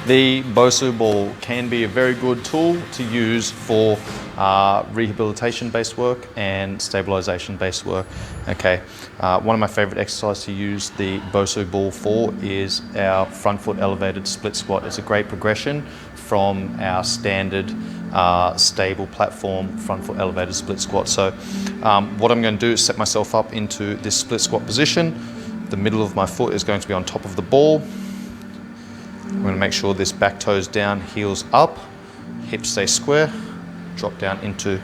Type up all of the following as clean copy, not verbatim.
The Bosu ball can be a very good tool to use for rehabilitation-based work and stabilization-based work. Okay, one of my favorite exercises to use the Bosu ball for is our front foot elevated split squat. It's a great progression from our standard stable platform front foot elevated split squat. So what I'm going to do is set myself up into this split squat position. The middle of my foot is going to be on top of the ball. I'm going to make sure this back toe's down, heels up, hips stay square, drop down into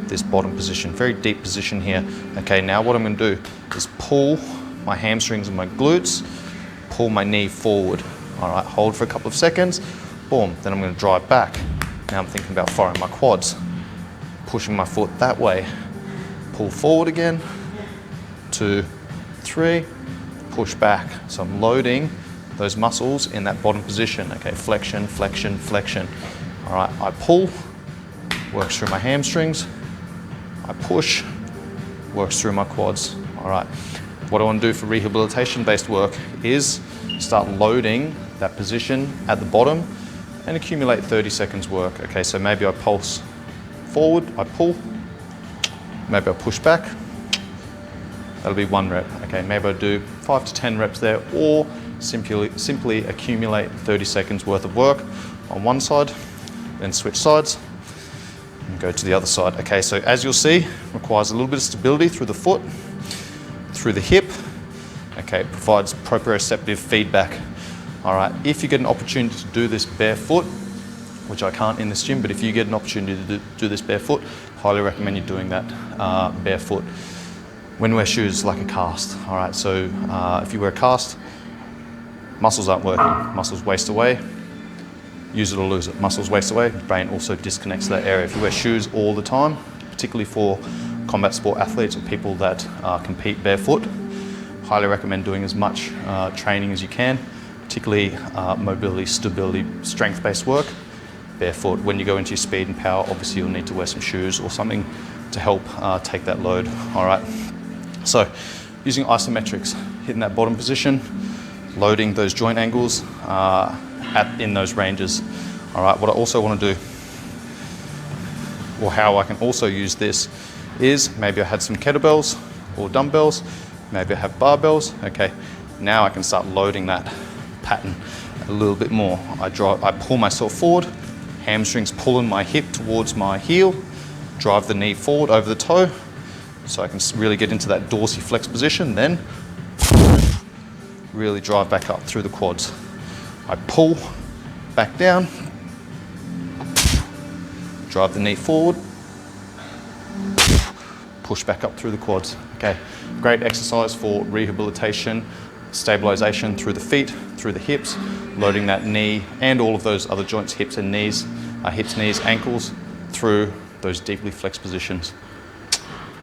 this bottom position. Very deep position here. Okay, now what I'm going to do is pull my hamstrings and my glutes, pull my knee forward. All right, hold for a couple of seconds, boom. Then I'm going to drive back. Now I'm thinking about firing my quads, pushing my foot that way, pull forward again, 2, 3, push back. So I'm loading those muscles in that bottom position. Okay, flexion, flexion, flexion. All right, I pull, works through my hamstrings. I push, works through my quads. All right, what I want to do for rehabilitation-based work is start loading that position at the bottom and accumulate 30 seconds work. Okay, so maybe I pulse forward, I pull, maybe I push back. That'll be 1 rep. Okay, maybe I do 5 to 10 reps there, or simply accumulate 30 seconds worth of work on one side, then switch sides and go to the other side. Okay, so as you'll see, requires a little bit of stability through the foot, through the hip. Okay, it provides proprioceptive feedback. All right, if you get an opportunity to do this barefoot, which I can't in this gym, but if you get an opportunity to do this barefoot, highly recommend you doing that barefoot. When you wear shoes, like a cast. All right, so if you wear a cast, muscles aren't working, muscles waste away, use it or lose it. Muscles waste away, brain also disconnects that area. If you wear shoes all the time, particularly for combat sport athletes or people that compete barefoot, highly recommend doing as much training as you can, particularly mobility, stability, strength-based work, barefoot. When you go into your speed and power, obviously you'll need to wear some shoes or something to help take that load. All right, so using isometrics, hitting that bottom position, loading those joint angles in those ranges. All right, what I also want to do, or how I can also use this, is maybe I had some kettlebells or dumbbells, maybe I have barbells. Okay, now I can start loading that pattern a little bit more. I pull myself forward, hamstrings pulling my hip towards my heel, drive the knee forward over the toe, so I can really get into that dorsiflex position, then really drive back up through the quads. I pull back down, drive the knee forward, push back up through the quads. Okay, great exercise for rehabilitation, stabilization through the feet, through the hips, loading that knee and all of those other joints, hips and knees, hips, knees, ankles, through those deeply flexed positions.